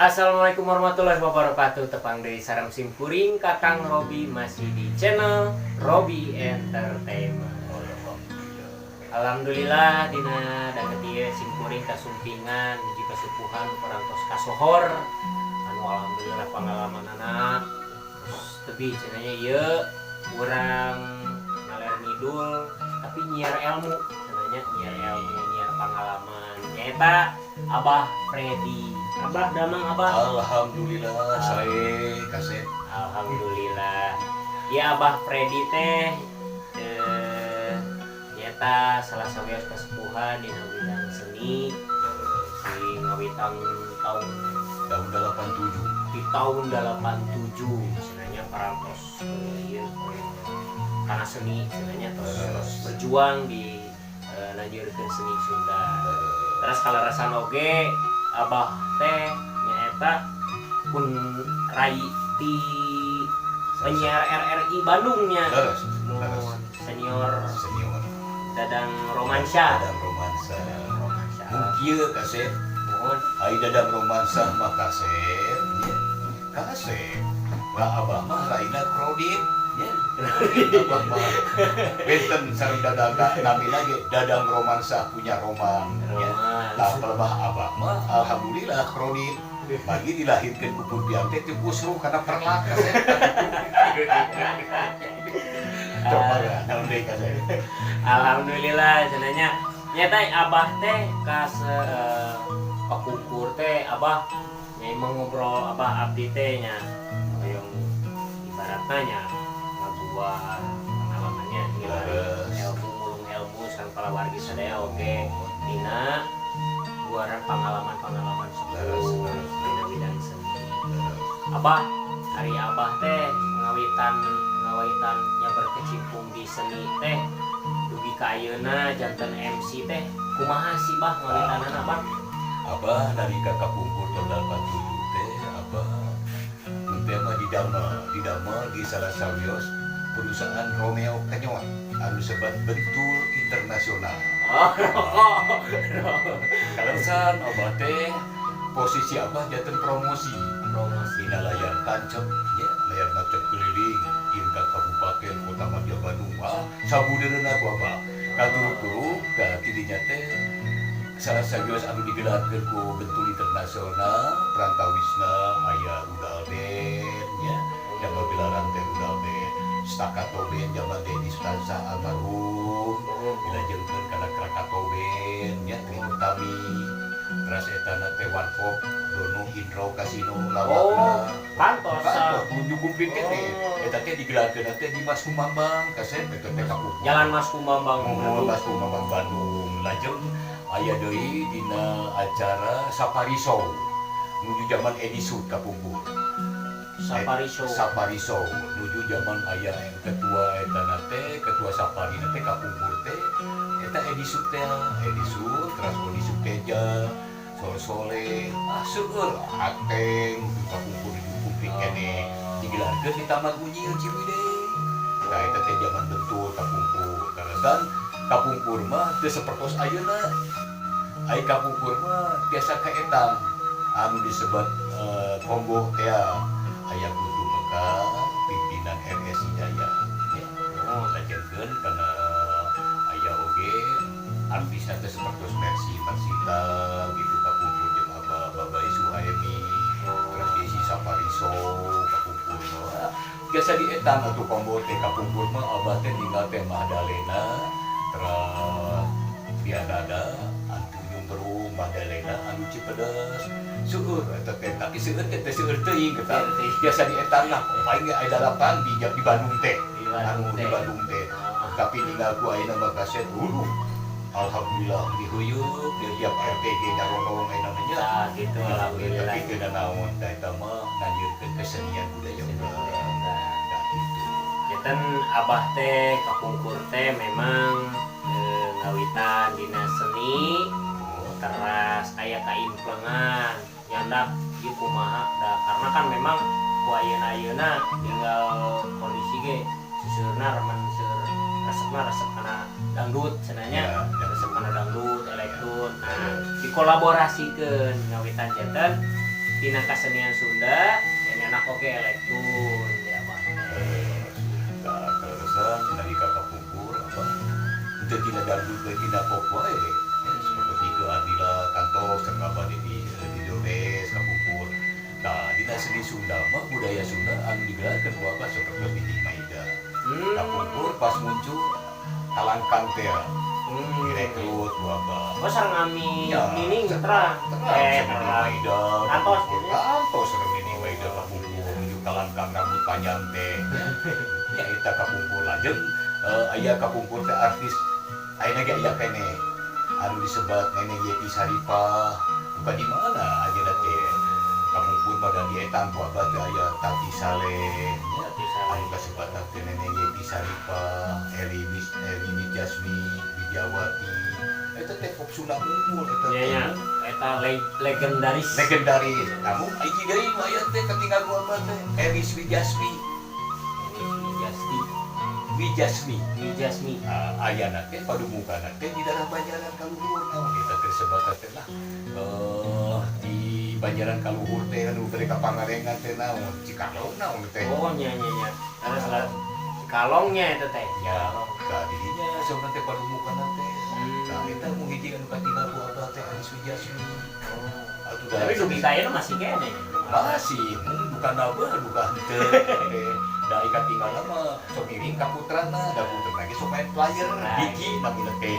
Assalamualaikum warahmatullahi wabarakatuh. Tepang dari Saram Simkuring, Kakang Robi masih di channel Robi Entertainment. Alhamdulillah dina danget ieu Simkuring kasumpingan hiji kasupuhan parantos kasohor anu alhamdulillah pengalaman anak terus tebih cenanya ieu urang ngaler ngidul tapi nyiar ilmu cenanya nyiar pengalaman nyaeta Abah Freddy. Abah damang Abah. Alhamdulillah saya kaset. Alhamdulillah. Ya Abah Freddy teh nyata salah sawios kasepuhan di bidang seni si ngawitang tahun 87. Di tahun 87 sebenarnya parantos ieu karena seni sebenarnya terus berjuang di lanjutkeun seni Sunda. Terus kalau rasa oge Abah teh nyaeta pun rai ti penyiar RRI Bandungnya. Senior Dadang Romansa. Mungkin kaset. Ai Dadang Romansa mah kaset. Kaset. Lah Abah mah raina kredit. Ya. Abah mah benten sareng Dadang nami lagi Dadang Romansa punya roman. Lah pelebah Abah mah alhamdulillah kredit. Bagi dilahirkan ku Pun teh teu busru kana perlak kaset. Coba naon deui kaset. Alhamdulillah cenanya nyata Abah teh kas pakukur teh Abah nyai mengobrol Abah abdi teh nya hoyong ibaratna nya ngabuat pengalamannya ilmu mulung ilmu sareng palawargi sadaya oge dina buaran pengalaman dina bidang seni. Abah hari Abah teh ngawitan nya berkecimpung di seni teh dugi ka ayeuna janten MC teh kumaha sih Bah ngawitanan Abah? Abah dari kakak pungkur tahun 87 teh Abah teh mah didamel di salah sawios perusahaan Romeo Kanyot anu sebat Bentul Internasional. Kalesan Abah teh posisi Abah janten promosi dina layar tancep ya layar tancep keliling tingkat kabupaten kota Madya Bandung sabudeurna ku Abah katuruk-turuk ka tidinya teh salah sawios anu digelarkeun ku Bentul Internasional Prantawisna aya Rudal Band ya jaman gelaran teh Rudal Band Staccato Band jaman Dedi Sutansa almarhum dilajengkeun kana Krakatau Band ya Tri Utami terus etana teh Warkop Dono Indro Kasino lawakna pantos kunjung kumplit teh eta teh digelarkeun teh di Mas Kumambang kaset eta teh kapuk Jalan Mas Kumambang Mas Kumambang Bandung lajeng aya deui dina acara Safari Show nuju zaman Edi Sud kapungkur Safari Show nuju zaman aya ketua etana teh ketua Safari teh kapungkur teh eta Edi Sud terus Edi Sud Teja Soleh seueur akeng kapungkur di kene digelarkeun di Taman Unyil Ciwidey. Nah eta teh zaman Bentul kapungkur kalesan kapungkur mah teu sapertos ayeuna. Ai kapungkur mah biasa kaetang anu disebat Kongo teh aya kudu meka pimpinan RS Hidayah. Ya, lajengkeun kana biasa di etang atau pambote kapungkur mah abah teh tinggal teh Mahdalena terus biadada antu Jumberung Mahdalena anu Cipedes seueur eta teh tapi seueur teh seueur teuing eta biasa di etang lah paling aya dalapan di Bandung teh di Bandung teh tapi tinggal ku ayeuna mah kaset alhamdulillah dihuyuk dia tiap RTG nyaronong ayeuna namanya gitu alhamdulillah. tapi teu naon da eta mah nganjurkeun kesenian budaya urang da kitu. Janten abah teh kapungkur teh memang ngawitan dina seni teras aya kaimplengan nyandak ieu kumaha da karena kan memang ku ayeuna tinggal kondisi ge suseurna remen seur resepna resep kana dangdut cenanya resep kana dangdut elektron nah dikolaborasikeun ngawitan janten dina kasenian Sunda yang anak oge elektron ya Bang. Nah, terusan dari kakak pungkur apa untuk tidak dangdut dan tidak pop wae seperti ke adila kantor serta di Dores kapungkur. Nah, dina seni Sunda mah budaya Sunda anu digelarkeun ku apa seperti di Maida. Kapungkur pas muncul talangkang teh direkrut ku apa. Oh sareng ami Ya, nining terang. Seperti Maida. Kantos. Kantos serem ini Maida kapungkur menuju talangkang rambut panjang teh. Ya eta kapungkur lajeng aya kapungkur teh artis ayeuna ge aya kene anu disebat Nenek Yeti Saripah bukan di mana aja teh kapungkur pada di etang ku abah teh aya Tati Saleh anu kasebat teh Nenek Yeti Saripah Eli Wijasmi Widyawati eta teh pop Sunda unggul eta Iya eta legendaris. namun hiji deui aya teh katinggal ku abah teh Eli Wijasmi ayana teh padumukanna teh di daerah Banjaran Kaluhur naon eta teh sebatas teh lah di Banjaran Kaluhur teh anu mereka pangarengan teh naon Cikalong naon teh Oh nya. Terus lah kalongnya eta teh. ya ka dirinya sauna teh padumukanna teh nah eta mun hiji anu katinggal ku abah teh Anis Wijasmi atuh da Tapi dugi kayana masih kene. masih bukan abah bukan teu da ikat tinggal mah sok ngiring ka putrana da putrana ge sok main player Diki namina teh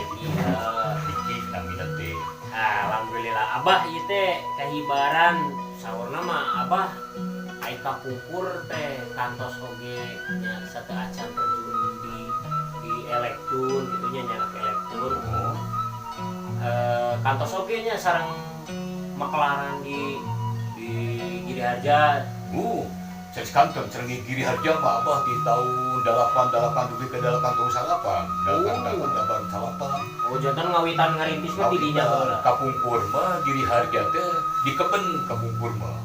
Diki namina teh Alhamdulillah abah ieu teh kahibaran saurna mah abah ai kapungkur teh kantos oge nya sateu acan terjun di elektron gitu nya nyanak elektron. Kantos oge nya sareng makelaran di Giriharja. Saya kantor sering Giri Harja mah abah di tahun 88 dugi ke 8 salapan 88 Oh jantan ngawitan ngarintis mah di dinya heula. kapungkur mah Giri Harja teh di keben kapungkur mah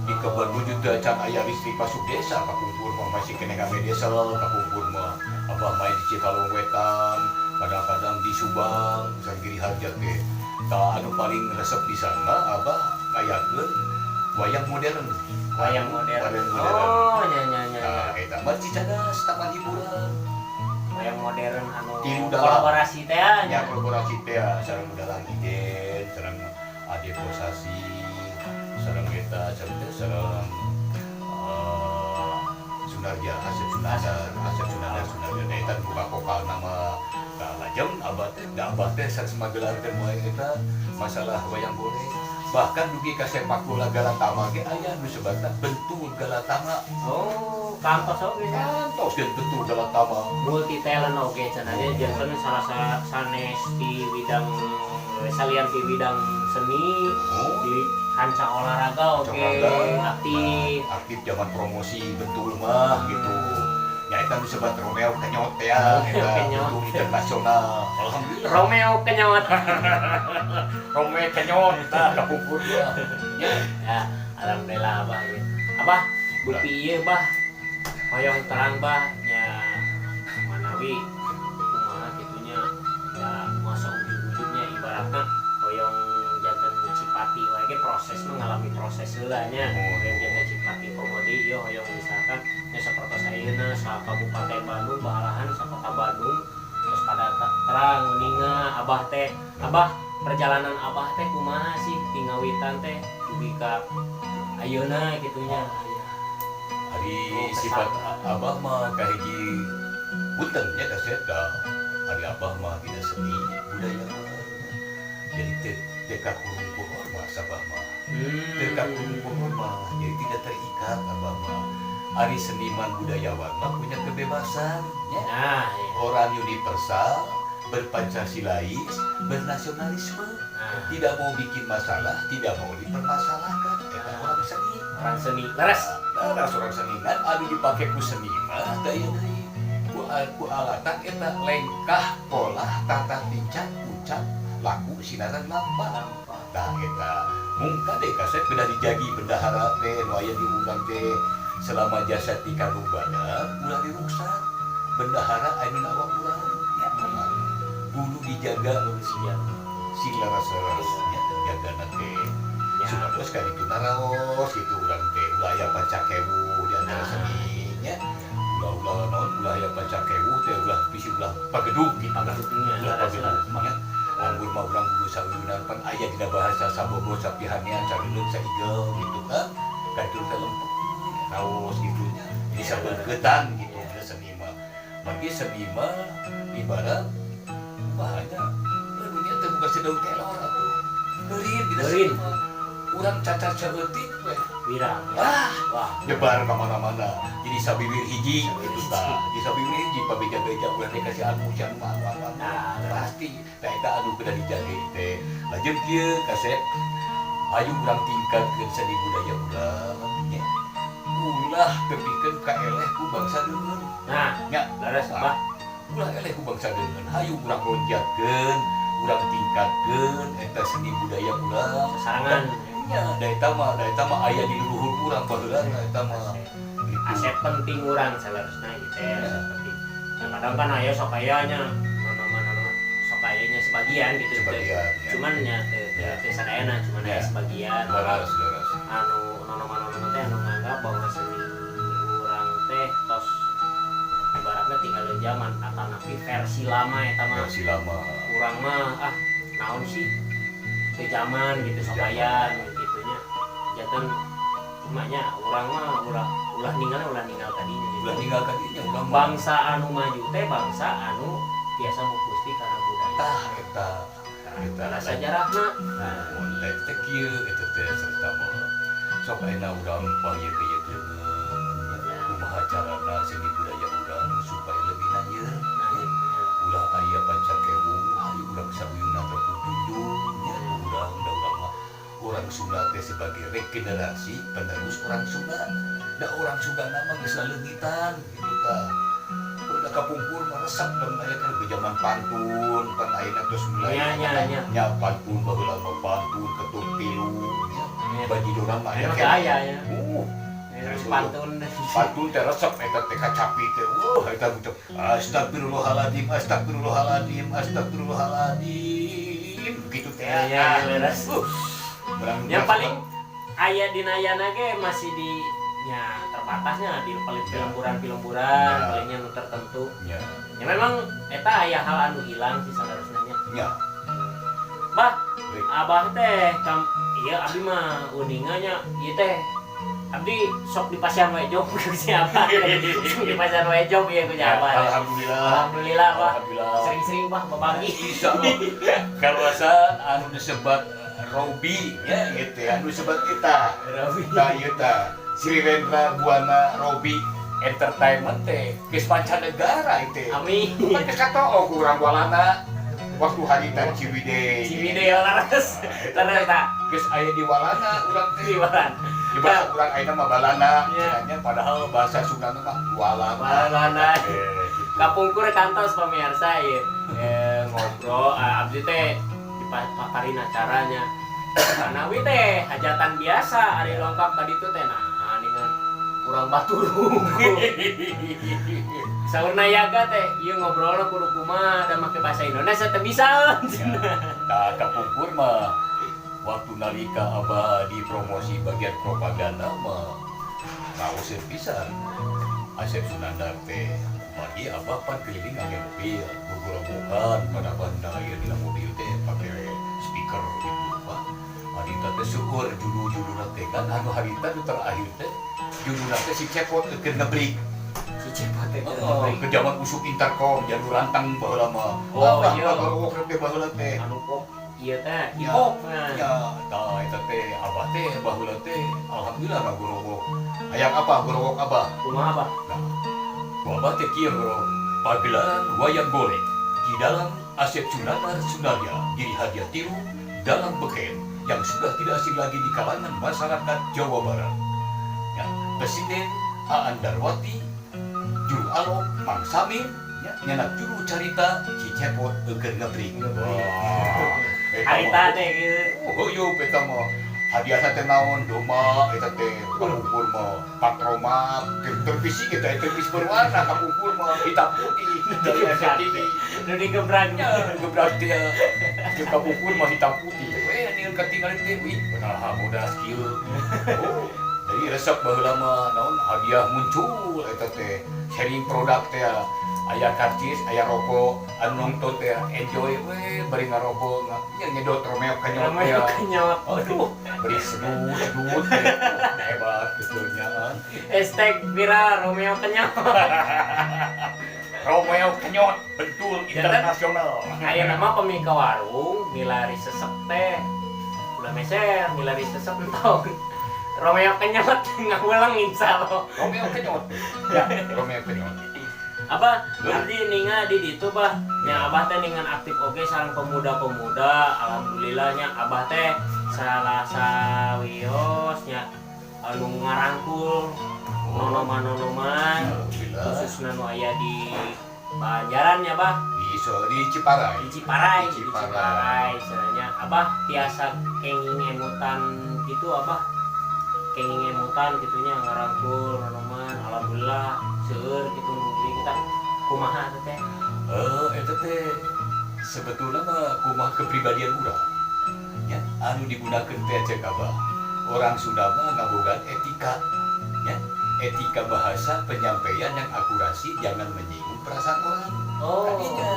di keben wujud acan aya listrik masuk desa kapungkur mah masih kena ngame desa kapungkur mah abah main di Cikalong Wetan kadang-kadang di Subang sareng Giri Harja teh tah anu paling resep di sana abah ngayakeun wayang modern. Oh nya. Nah, eta mah cicadas taman hiburan. Wayang modern anu Tilu dalam. kolaborasi teh Ya kolaborasi teh sareng dalam iden, sareng Ade Posasi, sareng eta sareng Sunarja, Asep Sunarja eta buka vokal nama lajeng abah teh sareng semagelarkeun moal eta masalah wayang golek. Bahkan dugi ka sepak bola Galatama ge aya nu sebatna Bentul Galatama. Oh, kantos oge nya. Kantos dan Bentul Galatama. Multi talent oge cenanya janten salah sanes di bidang salian di bidang seni di kancah olahraga oge aktif zaman promosi Bentul mah gitu. Ya eta nu sebat Romeo Kenyot ya, eta Bentul internasional. Alhamdulillah. Romeo Kenyot. Romeo Kenyot kapungkur ya. Ya, alhamdulillah abah ya. Abah, bukti ieu bah. Hoyong terang bah nya manawi kumaha kitunya ya masa ujung-ujungnya ibaratna hoyong janten Cipati wae ge proses mengalami proses heula nya. Hoyong janten Cipati komodi ieu hoyong misalkan nya sapertos ayeuna sa Kabupaten Bandung bahalahan sa Kota Bandung terus pada terang uninga abah teh perjalanan abah teh kumaha sih tingawitan teh dugi ka ayeuna kitunya Ari kesan. sifat abah mah kahiji punten nya kaset da ari abah mah tidak seni budayawan. Jadi teka kurung mah sabah mah. Teka kurung mah jadi tidak terikat abah mah. Ari seniman budayawan mah punya kebebasan ya. Nah, iya. Orang universal, berpancasilais, bernasionalisme. Nah, Tidak mau bikin masalah, tidak mau dipermasalahkan. Eta orang seni. orang seni leres. Nah, orang seniman anu dipake ku seniman da ieu deui. Ku alatan eta lengkah, pola, tata tingkah, ucap, laku sinaran lampah. Tah eta mungkin deh kaset beda dijagi bendahara teh nu aya di urang teh selama jasa ti kandung badan ulah diruksak. Bendahara anu nawa urang ya aman. Kudu dijaga Siap. sila rasa-rasanya jaga nanti. Ya. Supados kan itu naraos itu urang teh ulah aya pancakewu di antara Nah. seninya. Ulah non ulah aya pancakewu teh ulah bisi ulah pagedug gitu. Pagedugnya, Ulah leres, pagedug leres. nya. Anggur mah urang kudu sauyunan pan aya dina bahasa sabogo sapihanean sareuleut saigel gitu kan. Kadur teh lempeng raos gitu nya. Jadi sabeurkeutan gitu ya seni mah. Mangge seni mah ibarat bahanya dunia teh bukan sedang kelor atuh. Beurin kita Beurin. seni mah. Urang cacat saeutik we. Wirang. Wah, Wah. nyebar ka mana-mana. Jadi sabibir hiji Sabibir gitu hiji. tah. Di sabibir hiji pabeja-beja ulah teh kasih anu can anu. Nah, Pasti tah eta anu kudu dijaga teh. Lajeun kieu kasep ayo urang tingkatkeun seni budaya urang nya. Ulah tepikeun ka eleh ku bangsa deungeun. Nah, Nya, leres Abah. ulah eleh ku bangsa deungeun. Hayu urang lonjatkeun, urang tingkatkeun eta seni budaya urang. Sasarangan. Nya, da eta mah aya di luhur urang baheula eta mah. Asep penting orang seharusnya gitu ya, asep penting. Nah, kadang kan aya sok ayanya, mana sok ayanya sebagian gitu. Sebagian, ya. Cuman ya teh sadayana cuman Ya. aya sebagian. Laras. Anu nono teh anu nganggap bahwa seni urang teh tos ibaratnya tinggal di zaman atanapi versi lama eta mah. Versi lama. Urang mah naon sih ke zaman gitu sok aya gitunya. Janten emaknya urang mah ulah ninggal tadinya gitu. Ulah tinggal ka dinya urang mah. Bangsa anu maju teh bangsa anu biasa mukusti karena budaya. Tah eta Karena sejarahna. Nah, teh teh kieu eta teh serta mah. Sok ayeuna urang payeuh-payeuh kumaha carana seni budaya urang supaya lebih nanyeun. Ulah aya pancakewu, hayu urang sabuyuna terpundung nya urang da urang mah. Urang Sunda teh sebagai regenerasi penerus orang Sunda. Da orang Sunda mah geus laleungitan gitu tah. Udah kapungkur mah resep dan aya kan ke zaman pantun, pan ayeuna geus mulai Nya. nya pantun baheula mah pantun ketuk tilu nya. Bagi dorang mah aya Emang kan. aya ya. Terus Pantun. pantun teh resep eta teh kacapi teh. Eta ucap astagfirullahaladzim, astagfirullahaladzim, astagfirullahaladzim. Begitu teh. Ya, leres. Yang paling aya dinayana ge masih di nya terbatasnya di paling filmburan palingnya nu tertentu. Ya. Ya memang eta aya hal anu hilang sih sadarusna nya. Ya. Bah, abah teh iya abdi mah uningannya ieu teh abdi sok di pasar wae jog ku siapa. Sok di pasar wae jog ieu ku abah. Alhamdulillah. Alhamdulillah, Bah. Alhamdulillah. Sering-sering bah berbagi. Bisa kawasan anu disebat Robi ya gitu anu sebat kita. Robi. Tah ieu tah Sri Rendra Buana Robi Entertainment teh geus mancanegara ieu teh. Amin. Bukan geus katoo ku urang walana waktu haritan Ciwidey. Ciwidey laras. Laras tak Geus aya di walana urang teh. diwaran. Ibarat urang ayeuna mah balana, Iya. cenanya padahal bahasa Sundana mah walana. Walana. Gitu. Kapungkur kantos pemirsa ieu. Ngobrol abdi teh dipaparin acaranya. Kanawi teh hajatan biasa ari lengkap tadi tuh teh nah dengan kurang batur. Saurna yaga teh ieu ngobrolna kudu kumaha da make bahasa Indonesia teh bisa. Nah, kapungkur mah waktu nalika abah di promosi bagian propaganda mah raos pisan. Asep Sunandar teh mari abah pan keliling ngangge mobil, gurgurabokan pada banda ieu dina mobil teh pake speaker gitu Pak. Harita teh syukur judul-judulna teh kan anu harita nu terakhir teh judulna teh si cepot keur ngebrik. Si cepot teh Oh, ke zaman usuk interkom jalur rantang baheula mah. Oh, Abah iya. gorowok teh baheula teh. anu kok ieu teh Ya, hip-hop nah. ya, tah eta teh abah teh baheula teh alhamdulillah ngagorowok. Hayang apa gorowok abah? Kumaha Abah? Nah, ku abah teh kieu bro. Pagelaran wayang golek di dalam Asep Sunandar Sunarya diri hadiah tiru dalam beken yang sudah tidak asing lagi di kalangan masyarakat Jawa Barat. Ya, Presiden Aan Darwati, Juru Alok Mang Samin, ya, nyanak juru carita Cicepot Eukeun Ngebring. Wah, Harita teh gitu. Oh yo eta mah hadiah teh naon doma eta teh kakukur mah patroma televisi kita televisi berwarna kakukur mah hitam putih dari SCTV Nu digebrangnya. gebrak dia ke kakukur mah hitam putih we ninggal katinggalan teh wih benar modal skill oh jadi resep baheula mah naon hadiah muncul eta teh sharing produk teh aya karcis, aya rokok, anu nonton teh enjoy we bari ngarokok nyedot Romeo kenyot teh. Romeo kenyot. Aduh, beri sedut teh. Hebat kenyaan. Hashtag viral Romeo kenyot. Romeo kenyot betul internasional. Aya nama pemika warung milari sesep teh. Ulah meser milari sesep entong. Romeo kenyot ngaulang insyaallah. Romeo kenyot. Ya, Romeo kenyot. Abah, abdi ninga di ditu bah. Nya abah teh ningan aktif oge sareng pemuda-pemuda. Alhamdulillahnya abah teh salah sawios nya anu ngarangkul nonoman-nonoman Alhamdulillah. khususna nu aya di Banjaran ya bah. Di Ciparai. Di Ciparai, Di di Ciparai. Ciparai sebenarnya. Abah biasa kenging emutan gitu abah. Kenging emutan gitunya ngarangkul nonoman. Alhamdulillah seueur gitu jadi kita kumaha teh. Eta teh sebetulnya mah kumaha kepribadian urang. Ya, anu digunakeun teh cek abah. Orang Sunda mah ngabogaan etika. Ya, etika bahasa penyampaian yang akurasi jangan menyinggung perasaan orang. Oh. Tadinya.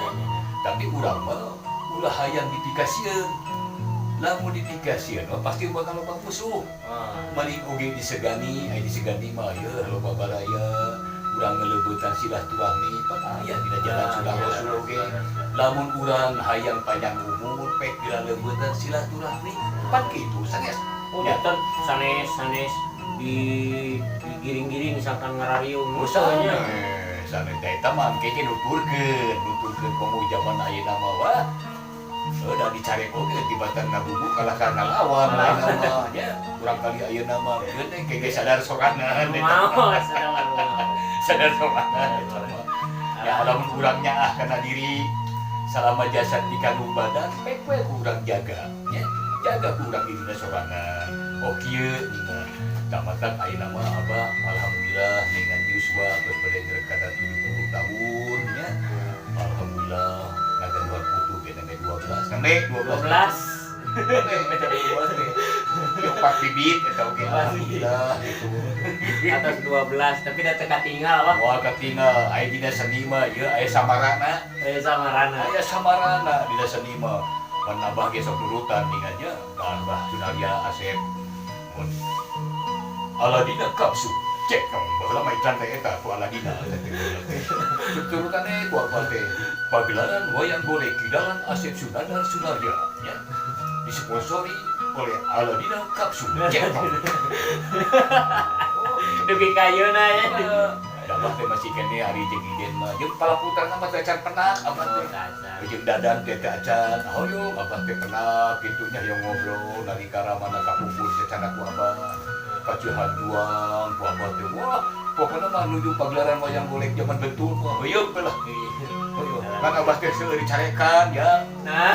Tapi urang mah ulah hayang dipikasieun. Lamun dipikasieun mah pasti bakal loba musuh. Maling oge disegani, ai disegani mah yeuh loba baraya. Urang ngeleubeutkan silaturahmi pan aya dina jalan Sunda Rasul oge. Lamun urang hayang panjang umur pek dileubeutkan silaturahmi pan kitu sanes. Oh, Ya. betul sanes digiring-giring misalkan ngarariung Usahanya musuhnya. sanes teh eta mah kece nuturkeun komo zaman ayeuna mah wah. Udah dicari oge tibatan ngabubu kalah kana lawan lain mah nya urang kali ayeuna mah geus kege sadar sorangan Mau sedang sadar sorangan eta mah. Ya lamun urangnya kana diri salama jasad di kandung badan pek we urang jaga nya jaga urang dirina sorangan. Oh kieu ningan tamatan ayeuna mah abah alhamdulillah ningan Yuswa geus berenger kana 70 tahun nya. Alhamdulillah ngaganduan putu ge neme 12 neme 12 eta 12 teh yang pak bibit eta oge alhamdulillah gitu. atas 12 tapi da teu katinggal Pak. Wah katinggal aya dina seni mah ieu aya samarana. Samarana. Aya samarana dina seni mah. Pan abah ge sok nurutan ningannya ka Abah Sunarya Asep. Mun Aladina kapsu cek dong baheula mah iklan teh eta ku Aladina teh turutannya ku abah teh pagelaran wayang golek di dalam Asep Sunandar Sunarya ya disponsori oleh Aladina kapsu cek dong. Dugi kayeuna ya. Abah teh masih kene hari jeung iden mah jeung palaputarna mah teh acan penak abah teh. Jeung dadan teh teh acan hoyong abah teh penak kitunya yang ngobrol dari karamana kakumpul secara ku abah. Kacihan juang ku abah teh wah pokona mah nuju pagelaran wayang golek zaman betul mah heuyeuk lah. Hoyong kan abah teh seueur dicarekan ya. Nah,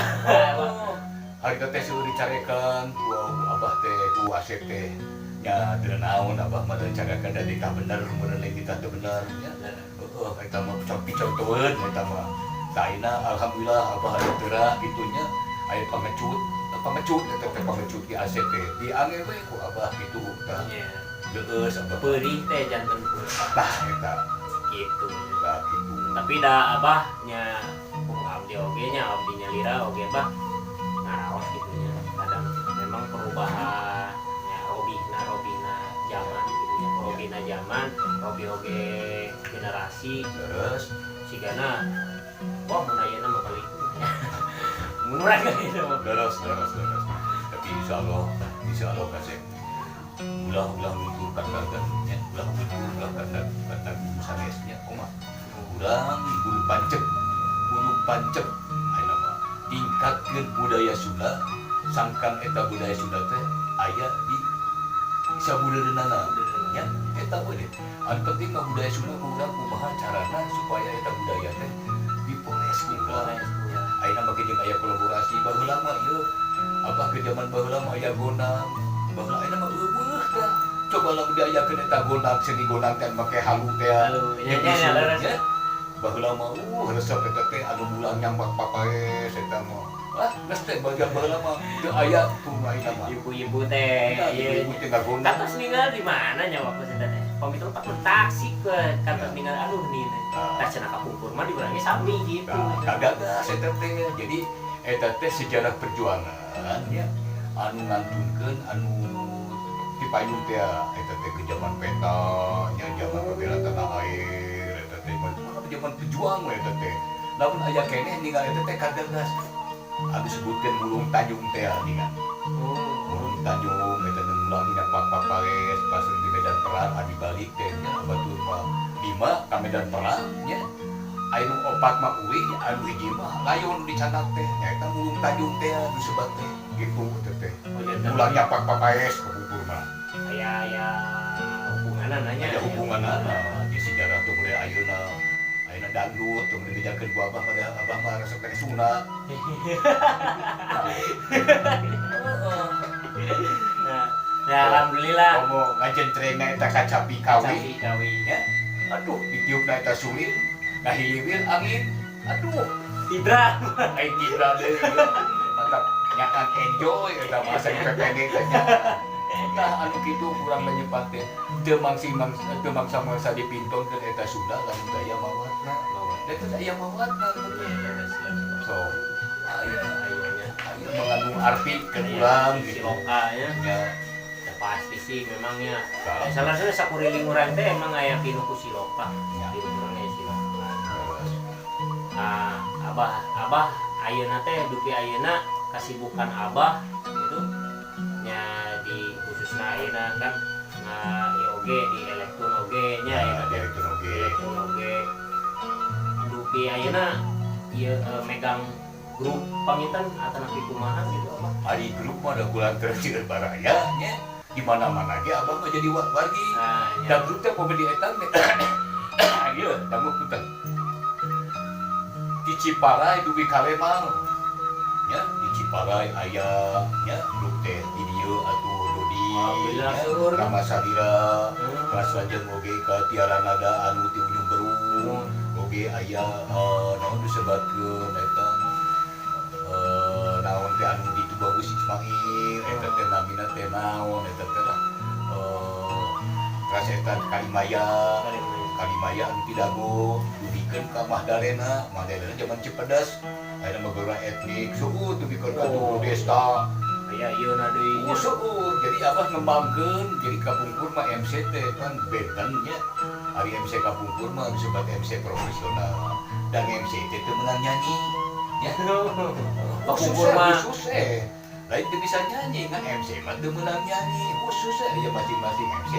Hari teh seueur dicarekan ku abah teh ku Asep teh nya teu naon abah mah teu cagakan da nikah bener mun kita teu bener nya. Heeh eta mah contoheun eta mah. Taina alhamdulillah abah aya teura kitunya aya pangecut eta teh pangecut di Asep teh. Diangge we ku abah kitu tah. Geus abah. peurih teh janten Tah eta gitu. tah kitu. Tapi da abah nya abdi oge nya abdi nya lira oge bah ngaraos gitunya. Kadang memang perubahan robina zaman gitu ya robina dina zaman Robi oge generasi Terus sigana wah mun ayeuna mah balik murah kali itu mah. terus. Tapi insya Allah kasih ulah nuturkan kagaknya, ulah nuturkan kata guru sanesnya, koma. Ulang bulu pancep, ayeuna mah tingkatkeun budaya Sunda, sangkan eta budaya Sunda teh aya di sabuleureunnana. Ya, eta we deh. Anu penting mah budaya Sunda urang kumaha carana supaya eta budaya teh dipoles ku urang. Ayeuna mah jeung aya kolaborasi baheula mah ieu abah ke zaman baheula mah aya gondang. Baheula ayeuna mah eueuh tah. Coba lah diayakeun eta gondang seni gondang teh make halu teh. Nya leres. Baheula mah resep eta teh anu bulang nyambak papaes eta mah. Wah, geus teh bagian baheula mah teu aya tuh ayeuna mah. Ibu-ibu teh Ieu teh gondang. kantos ninggal di mana nya waktu eta teh pamit tempat taksi ke kantos ninggal aduh nih tah cenah kapungkur mah diurangi sami gitu. Kagak eta teh jadi eta teh sejarah perjuangan ya anu ngantunkeun anu dipayung teh eta teh ke zaman peta nya zaman pembela tanah air eta teh mah zaman pejuang we eta teh lamun aya keneh ninggal eta teh kagagas anu sebutkeun mulung Tanjung teh ningan mulung Tanjung eta teh mulang nyapak papaes pas di medan perang adi balik teh nya batur mah 5 ka medan perang nya anu 4 mah uwi anu hiji mah layon dicanak teh nyaeta mulung Tanjung teh anu sebat teh gitu teh mulang nyapak papaes kapungkur mah aya hubunganan nanya ada hubungan di sejarah tuh mulai ayeuna dangdut tuh mulai dijakeun ku abah pada abah mah resep kene sunat. Nah, alhamdulillah Komo ngajentrengna eta kacapi kawi kawi ya. Aduh ditiupna eta sulin ngahiliwil angin. Aduh Tidra ai kira deui mantap nyakan enjoy eta masa di PPD teh nya. Nah anu kitu kurang lenyepat teh teu mangsa dipintonkeun eta Sunda lamun daya mawatna eta aya mawatna so aya mengandung arti ke urang si gitu loka ya nya pasti sih memangnya salah satu sakuriling urang teh emang aya pinu ku si loka di urang si loka abah ayeuna teh dupi ayeuna kasibukan abah gitu nya di khususna ayeuna kan oge di elektron oge nya elektron oge dupi ayeuna ieu megang grup pangitan atau napi kumaha gitu apa ari grup mah da bulan tercieun baraya nya di mana-mana ge abah mah jadi wargi da grup teh komedi eta ieu dangu punten di Ciparai dugi Kalemal nya di Ciparai aya nya grup teh di dieu atuh Dodi Alhamdulillah, nya syukur. Rama Sadira kelas lajeng oge ka Tiara Nada anu ti ujung Berung oge aya naon disebatkeun eta naon teh anu di Tubagus Ismail eta teh namina teh naon eta teh lah Rasetan Kalimaya anu ti Dago dudikeun ka Mahdalena zaman Cipedes aya mah etnik suku tuh bikeun ka Tugu Desta aya ieu na deui suku jadi abah ngembangkeun jadi kapungkur mah MC teh kan benten nya ari MC kapungkur mah disebut MC profesional dan MC teh teu meunang nyanyi nya kapungkur mah khusus lain teu bisa nyanyi kan MC mah teu meunang nyanyi khusus ya masing-masing MC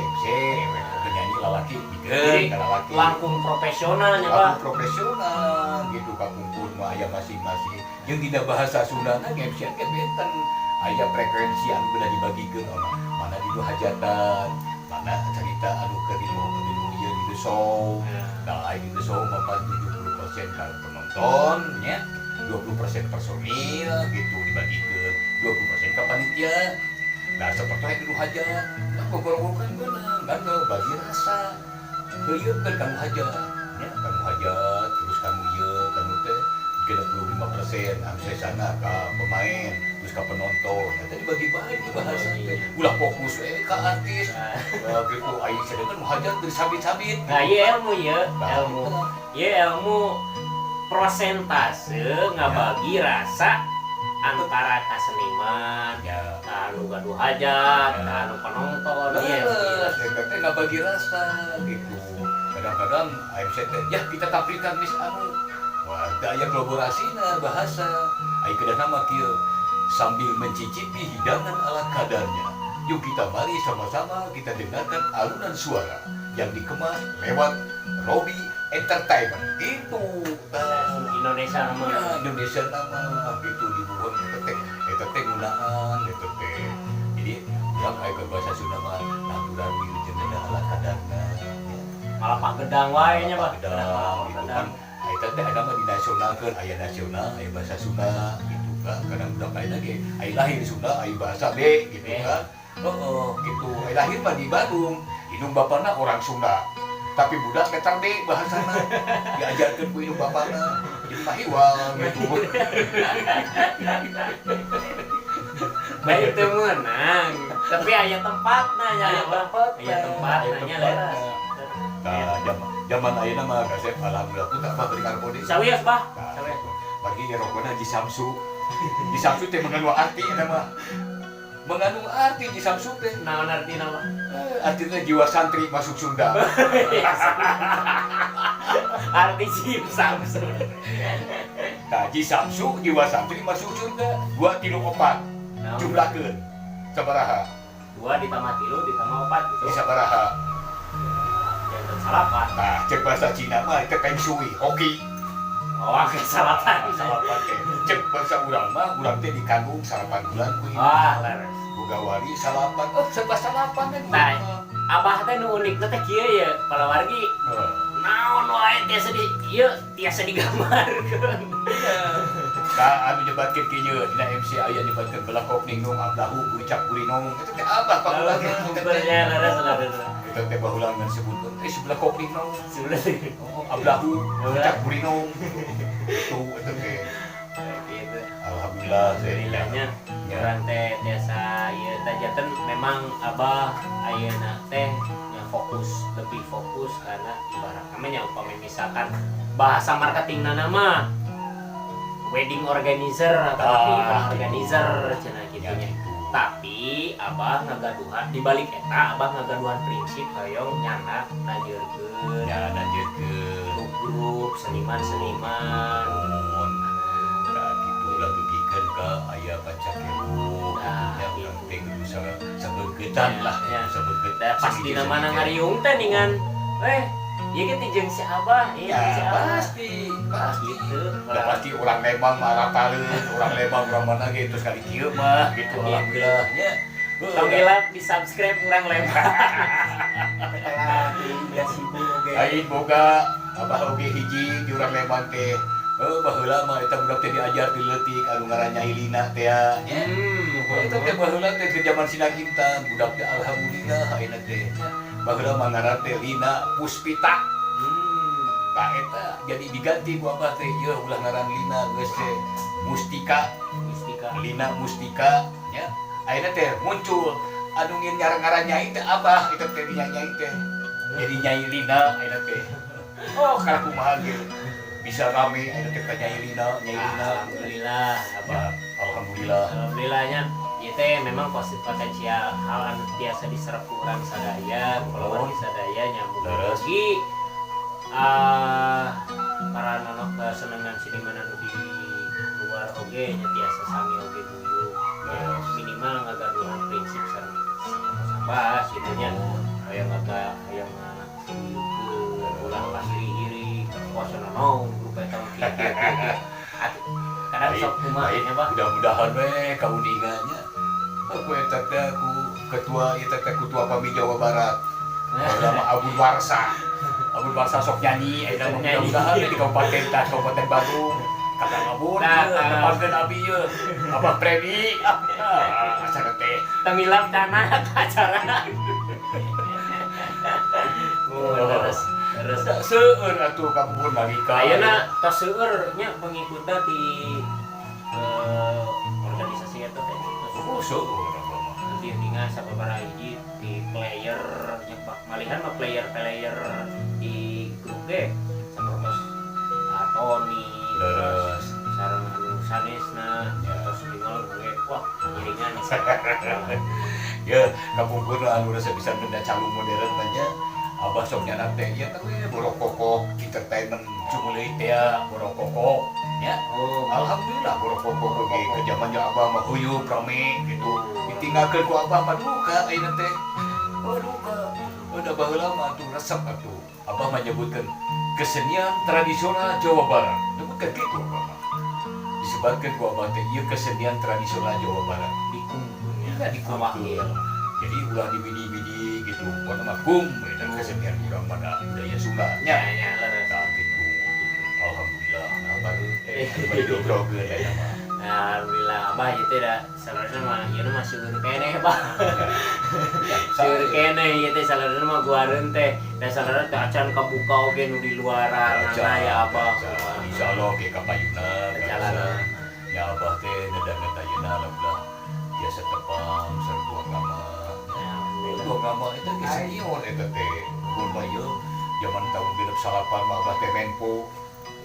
penyanyi lalaki bikin lalaki langkung profesional nya Pak langkung profesional gitu kapungkur mah aya masing-masing yang tidak bahasa Sunda na MC ge benten aya frekuensi anu kudu dibagikeun mana di hajatan mana cerita anu keur di ieu di show nah di show mah 70% ka penonton nya 20% personil gitu dibagikeun 20% ka panitia nah seperti itu hajat nah gogor-gogor beunang kan bagi rasa heuyeupkeun kamu hajat nya kamu hajat terus kamu ieu kamu teh 35% anu sana ka pemain terus ka penonton eta dibagi-bagi bahasa teh ulah fokus ka artis gitu aing sedengkeun hajat teu sabit-sabit nah ieu ilmu prosentase ngabagi rasa antara ka seniman, Ya. ka anu gaduh hajat, Ya. ka anu penonton, iya. Saya nggak bagi rasa gitu. Kadang-kadang AMC ya kita tampilkan mis anu. Wah, daya kolaborasinya bahasa. Ai kedah nama kieu sambil mencicipi hidangan ala kadarnya. Yuk kita mari sama-sama kita dengarkan alunan suara yang dikemas lewat Robi Entertainment. Itu Indonesia ya, mah. Indonesia nama gitu di buhon eta teh gunaan eta teh. Jadi yang aya bahasa Sunda mah natural gitu cenah ala kadarna. Malah Pak Gedang wae nya, Pak. Gedang gitu kan. Eta teh ada mah dinasionalkeun, aya nasional, aya bahasa Sunda gitu kan. Kadang budak lain lagi, aya lahir Sunda, aya bahasa B gitu kan. Gitu. Aya lahir mah di Bandung, indung bapana orang Sunda. Tapi budak ketar D bahasana. Diajarkeun ku indung bapana. Jadi mah hiwal gitu. Baik teu meunang, tapi aya tempatna nya, Pak. Aya tempatna nya leres. Nah, zaman ayeuna mah gasep alhamdulillah putar mah beri karbonit. Sawias, Pak. Nah, Sawias. bagi rokona di Samsu. Di Samsu teh mengandung arti eta mah. Mengandung arti di Samsu teh. Naon artina, Pak? Artinya jiwa santri masuk Sunda. Arti sim Samsung. Nah, di Samsu jiwa santri masuk Sunda. 2 kilo 4. Jumlahkeun sabaraha? 2 ditambah 3 ditambah 4 gitu. Di sabaraha? Jangan salapan. Nah, cek bahasa Cina mah itu kain sui, hoki. Oh, ke salapan. Salapan teh. Cek bahasa urang mah, urang teh dikandung salapan bulan ku. Wah, leres. Bugawari salapan. Serba salapan teh. Nah, abah teh nu unik teh kieu ya, palawargi. Naon wae tiasa tiasa digambarkeun. Nah, anu nyebatkeun kieu dina MC aya nyebatkeun belah kopning nung ablahu ucap kurinong. Itu teh apa Pak ulang Sebenarnya leres. Itu teh bahulang ngan sebutkeun sebelah kopning nung Sebenarnya ablahu ucap kurinong. Itu teh. gitu. Alhamdulillah Alhamdulillahnya orang teh tiasa ieu teh janten memang abah ayeuna teh nya lebih fokus karena ibarat namanya upami misalkan bahasa marketingna nama wedding organizer atau event organizer cenah kitu nya. Tapi abah ngagaduhan di balik eta abah ngagaduhan prinsip hoyong nyana nanjeurkeun ya nanjeurkeun grup seniman-seniman. Nah, gitu lah dugikeun ka aya baca kelu. Ya urang teh kudu sabeuketan lah ya. Sabeuketan. Pas dina mana ngariung teh ningan ieu ge teh jeung si abah, si abah. Pasti Gitu. udah pasti orang Lembang mah rapaleun, orang Lembang urang mana ge terus kali kieu mah gitu alhamdulillah nya. Panggilap di subscribe urang Lembang. Aing boga abah oge hiji di urang Lembang teh. Baheula mah eta budak teh diajar di leutik anu ngaranna Hilina teh nya. Eta teh baheula teh ke zaman Sina Kintan, budak teh alhamdulillah ayeuna teh. Baheula mah ngaranna teh Lina Puspita. Nah eta jadi diganti ku abah teh ieu ulah ngaran Lina geus teh Mustika. Lina Mustika nya. Ayeuna teh muncul anu ngin ngaran nyai teh abah eta teh nyai teh. Jadi nyai Lina ayeuna teh. Oh, kana kumaha ge. Bisa rame ayeuna teh ka nyai Lina. Alhamdulillah abah. Alhamdulillah. Alhamdulillahnya ieu teh memang potensial hal anu biasa diserap ku urang sadaya, keluarga sadaya nya mugi para anak kesenangan siniman anu di luar oge nya tiasa sami oge buyu. Minimal ngagaduhan prinsip sareng sabas gitu nya. Hayang hayang buyukeun ulah lahiri-hiri kuasana naon grup eta mah kieu. Kadang sok kumaha nya Pak. Mudah-mudahan we kaudingannya. Aku eta teh ku ketua eta teh ketua PAMI Jawa Barat. Nama Abu Warsa. Abu Warsa sok nyanyi eta mudah-mudahan di Kabupaten Bandung. Kata ngabur, nepaskeun abi ieu. Abah Predi. Acara teh Temilap dana ke acara. Terus seueur atuh kampung nalika. ayeuna tos seueur nya pengikutna di organisasi eta teh. Seueur Di ningan sababaraha hiji di player nya malihan mah player di grup ge sapertos Tony terus sareng anu sanesna terus di wah iringan Ya, kampung gua anu rasa bisa benda calon modern banyak. Abah sok nyanak teh ya tapi borok kokok entertainment cumuleuy teh borok kokok ya. oh Alhamdulillah borok kokok oge ke zamannya Abah mah huyup rame gitu. Ditinggalkeun ku Abah mah duka ayeuna teh. Oh duka. Udah baheula mah atuh resep atuh. Abah mah nyebutkeun kesenian tradisional Jawa Barat. Nyebutkeun kitu Abah mah. Disebutkeun ku Abah teh ieu kesenian tradisional Jawa Barat. dikumpulnya Ya dikumpul. Jadi ulah dibidi-bidi gitu. Pokoknya mah kum dan kesenian urang mana budaya Sundanya. ya leres Nah gitu. Alhamdulillah. Nah baru dobro-dobro ya mah. alhamdulillah abah itu dah salarna mah ieu mah syukur keneh bah Ya, syukur keneh ieu teh salarna mah guareun teh da salarna teh acan kabuka oge nu di luaran ya abah Insyaallah ke kapayuna. Jalanan. Ya abah teh ngeda-ngeda yeuna alhamdulillah. Biasa tepang sareng agama. Dua agama itu ge senior eta teh. Mun bae zaman tahun 2008 mah abah teh Menpo.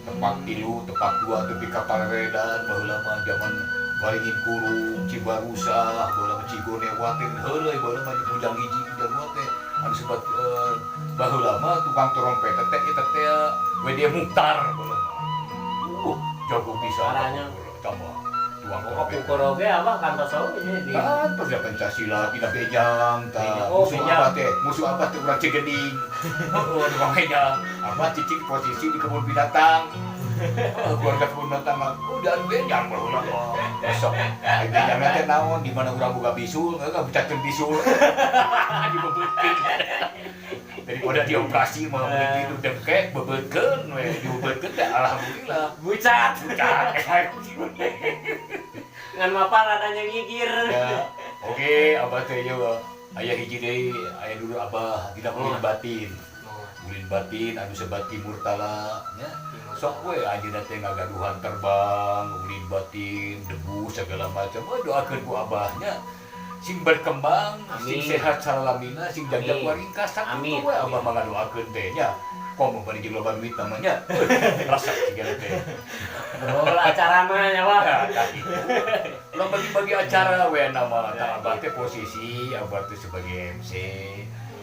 Tepak 3, tepak 2 tepi kapal redan baheula mah zaman Waringin Kurung, Cibarusa, baheula mah Cigone watin heuleuy baheula mah di Bujang hiji Bujang dua teh anu sebat baheula mah tukang trompet teh eta teh WD Mukhtar baheula mah. Jago pisan Suaranya. tambah tukang kok trompet. ukur oge abah kantos oge di Terus ya Pancasila, tidak bejang, Oh, musuh bejang. apa teh? Musuh apa teh urang Cigending. Oh, tukang bejang. Apa cicing posisi di kebun binatang. Keluarga kebun binatang mah udah bejang baheula mah. Besok ai bejang teh naon di mana urang boga bisul, enggak becakeun bisul. Dibebeukeun. Daripada dioperasi mah mending itu dengkek bebeukeun we, dibebeukeun teh alhamdulillah. bucat Bukan. ngan mapar adanya ngigir Ya, oke, abah teh ya, ayah hiji deui, aya dulu abah tidak ulin batin. Ulin batin anu sebat timur tala nya. Sok we anjeunna teh ngagaduhan terbang, ulin batin, debu segala macam. Doakeun ku abahnya sing berkembang, sing Amin. sehat salamina, sing jaga Amin. waringkas Amin. sakitu we abah mah ngadoakeun teh nya. Kok mau bari jeung loba duit namanya. Rasa segala teh. oh acarana nya wah Ya, tak itu. Lo bagi-bagi acara we nama tak abah teh posisi abah teh sebagai MC.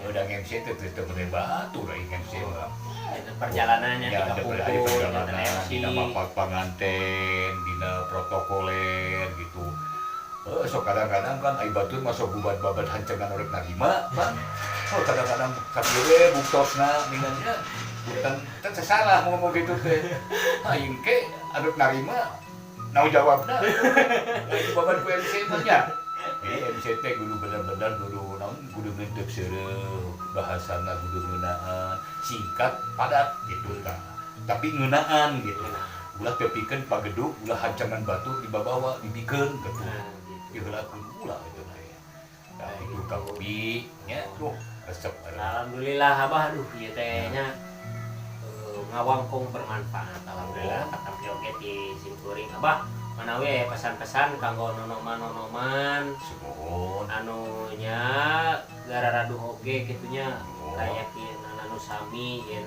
Udah MC teh teu bener batu da MC mah. itu perjalanannya Ya, tiga ada kumpul perjalanan MC dina mapak panganten, dina protokoler gitu. So kadang-kadang kan ai batur masuk bubat-babat hancengan urip narima, Pak. Oh kadang-kadang sakieu we buktosna ningannya bukan teh salah ngomong gitu teh. Aing ke urip narima naon jawabna? Itu babat ku MC mah nya. MC teh kudu bener-bener kudu naon kudu ngeunteup seureum, bahasana kudu ngeunaan, singkat, padat gitu tah. Tapi ngeunaan gitu. Ulah tepikeun pageduk, ulah hancangan batur dibawa dibikeun gitu. Diheulakeun ulah itu mah ya. Tah itu kapi nya tuh resep alhamdulillah abah aduh ieu teh nya ngawangkung bermanfaat alhamdulillah katampi oge di simkuring abah manawi pesan-pesan kanggo nonoman-nonoman sumohon. anu nya gararaduh oge kitunya kayakin anu sami yen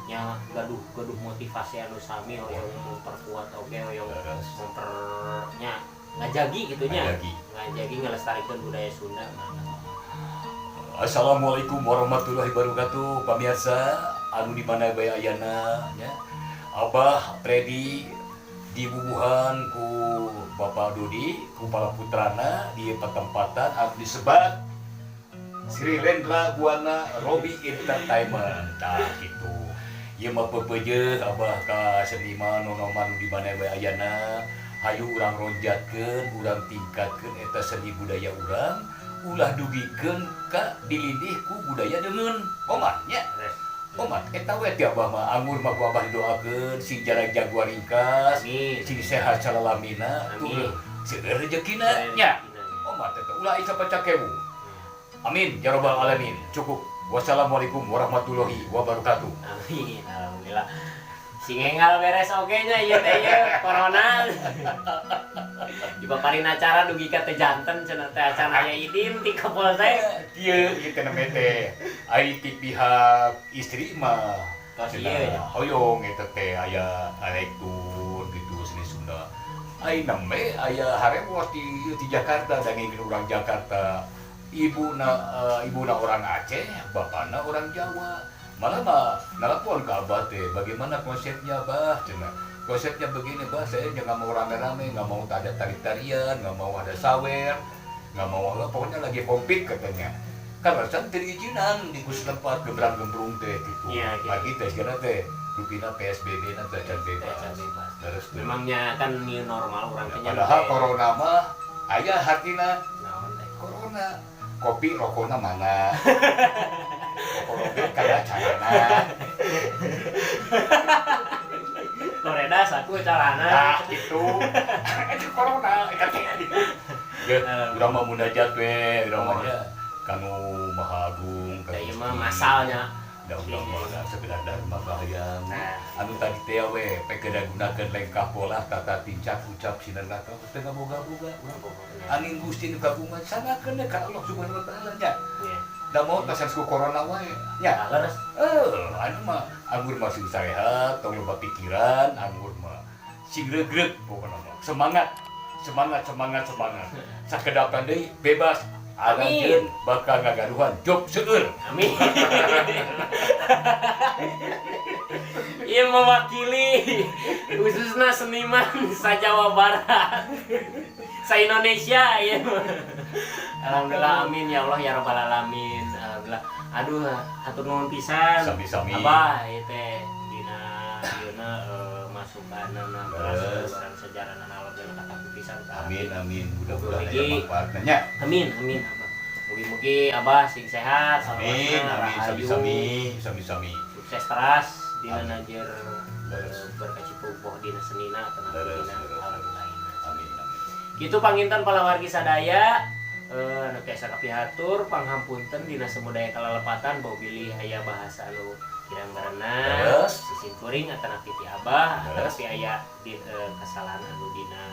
nya gaduh motivasi anu sami hoyong memperkuat oge hoyong mempernya ngajagi gitunya ngajagi ngelestarikeun budaya Sunda. Assalamualaikum warahmatullahi wabarakatuh pamirsa anu di mana bae ayana nya. Abah Freddy dibubuhan ku Bapak Dodi ku para putrana di pertempatan anu disebat Sri Rendra Buana Robi Entertainment. Tah kitu. Ieu mah peupeujeuh abah ka seniman nonoman di mana bae ayana. Hayu urang ronjatkeun, urang tingkatkeun eta seni budaya urang, ulah dugikeun ka dilindih ku budaya deungeun. Omat nya. Omat eta we ti abah mah anggur mah ku abah didoakeun sing jarang jago ringkas, sing sehat salalamina, tuh seueur rezekina nya. Omat eta ulah isa pacakewu. Amin ya rabbal alamin. Cukup. Wassalamualaikum warahmatullahi wabarakatuh. Amin alhamdulillah. Sing enggal beres oge nya ieu teh ieu corona. Dibaparin acara dugi ka teh janten cenah teh acara aya idin ti Kapolsek. Ieu teh namanya teh ai ti pihak istri mah Tos ieu nya. hoyong eta teh aya elektur gitu seni Sunda. Aina me aya haremos di Jakarta dan ingin orang Jakarta. Ibuna orang Aceh, bapakna orang Jawa. Malah mah nelpon ke Abah teh, bagaimana konsepnya Bah? Cenah. Konsepnya begini Bah, saya nggak mau rame-rame, nggak mau ada tari-tarian, nggak mau ada sawer, nggak mau apa, pokoknya lagi kompik katanya. Karena kan terizinan di kus tempat gembrang-gembrung teh gitu. Iya, gitu. Lagi teh kira teh, rupina PSBB nanti acan bebas. Acan bebas. Terus tuh. Memangnya kan new normal orang Ya, kenyang. padahal corona mah aya hartina Naon teh? corona. Kopi rokokna mana? Rokok kayak carana. Koreda saku calana. Nah, itu. Itu corona eta teh. Ya, urang mah munajat we, urang mah nya kanu Maha Agung, Da ieu mah masalnya. Da urang mah sekedar dharma bahyang. Nah. Anu tadi teh we pekeda gunakeun lengkap pola tata tincak ucap sinerna teh teu boga-boga urang. Angin Gusti nu kagungan sanakeun ka Allah Subhanahu wa taala nya. Iya. Da mau tasan ku corona wae. Nya. Leres. Anu mah anggur masih sarehat, tong loba pikiran, anggur mah sigregreg pokona mah. Semangat. Sakedapan deui bebas. Aranjeun bakal ngagaduhan job seueur. Amin. Ia mewakili khususnya seniman sa-Jawa Barat, sa-Indonesia ya. Alhamdulillah, amin ya Allah ya rabbal alamin. Alhamdulillah. Aduh, hatur nuhun pisan. Sami-sami. Abah ieu teh dina dieuna masukanana barang sejarah analog yang kata pisan. Amin. Mudah-mudahan Mugi-mugi. aya manfaatna nya. Amin Abah. Mugi-mugi Abah sing sehat, Amin. rahayu, Sami-sami. sukses teras dina Amin. najer berkecipuh dina senina tenang Leres. dina alam lain. Amin. Kitu panginten palawargi sadaya anu tiasa kapihatur panghampunten dina semudaya kalalepatan bau bilih aya bahasa anu kirang-kirangna Leres. sisin kuring atana piti Abah Leres. tapi aya di kesalahan anu dina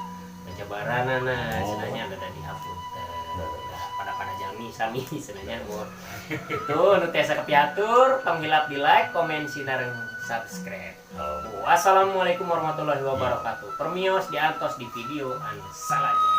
penjabaranana Oh. cenanya ada dihapunten. Leres. Pada jami sami cenanya umur. Itu anu tiasa kapihatur tong hilap di like, komen, sinareng subscribe. Oh. Wassalamualaikum warahmatullahi wabarakatuh. Permios diantos di video anu salaja.